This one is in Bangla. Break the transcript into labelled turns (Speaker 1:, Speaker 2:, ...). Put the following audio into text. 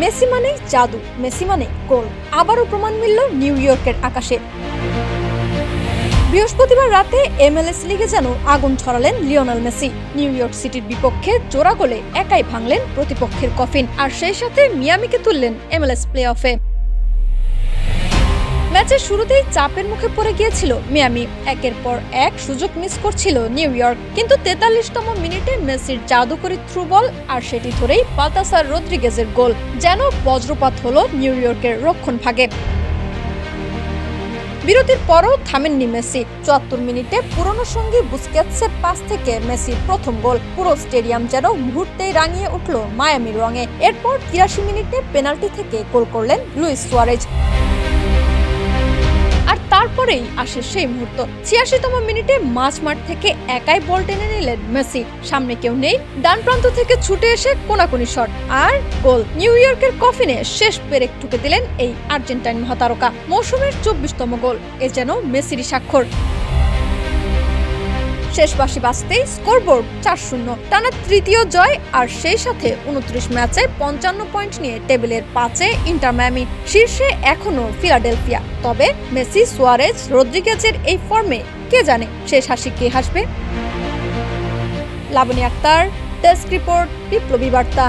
Speaker 1: মেসি মানে জাদু, মেসি মানে গোল, আবারও প্রমাণ মিলল নিউ ইয়র্কের আকাশে। বৃহস্পতিবার রাতে MLS লিগে যেন আগুন ছড়ালেন লিওনেল মেসি। নিউ ইয়র্ক সিটির বিপক্ষে জোড়া গোলে একাই ভাঙলেন প্রতিপক্ষের কফিন, আর সেই সাথে মিয়ামিকে তুললেন MLS প্লে অফে। ম্যাচের শুরুতেই চাপের মুখে পড়ে গিয়েছিল মিয়ামি, একের পর এক সুযোগ মিস করছিল নিউ ইয়র্ক, কিন্তু ৪৩তম মিনিটে মেসির জাদুকরী থ্রু বল, আর সেটি ধরেই বালতাসার রদ্রিগেজের গোল যেন বজ্রপাত হলো নিউ ইয়র্কের রক্ষণ ভাগে। বিরতির পরও থামেননি মেসি। ৭৪ মিনিটে পুরনো সঙ্গী বুস্কেটসের পাস থেকে মেসির প্রথম গোল, পুরো স্টেডিয়াম যেন মুহূর্তেই রাঙিয়ে উঠল মায়ামির রঙে। এরপর ৮৩ মিনিটে পেনাল্টি থেকে গোল করলেন লুইস সুয়ারেজ। আর তারপরেই আসে সেই মুহূর্ত। ৮৬তম মিনিটে মাঝমাঠ থেকে একাই বল টেনে নিলেন মেসি, সামনে কেউ নেই, ডান প্রান্ত থেকে ছুটে এসে কোনাকুনি শট আর গোল। নিউ ইয়র্কের কফিনে শেষ পেরেক ঠুকে দিলেন এই আর্জেন্টাইন মহাতারকা। মৌসুমের ২৪তম গোল, এ যেন মেসিরই স্বাক্ষর। শেষ বাঁশি বাজতেই স্কোরবোর্ড ৪-০, টানা তৃতীয় জয়, আর সেই সাথে ২৯ ম্যাচে ৫৫ পয়েন্ট নিয়ে টেবিলের ৫-এ ইন্টার মায়ামি। শীর্ষে এখনো ফিলাডেলফিয়া। তবে মেসি, সুয়ারেজ, রদ্রিগেজের এই ফর্মে কে জানে শেষ হাসি কে হাসবে। লাবনী আক্তার, ডেস্ক রিপোর্ট, বিপ্লবী বার্তা।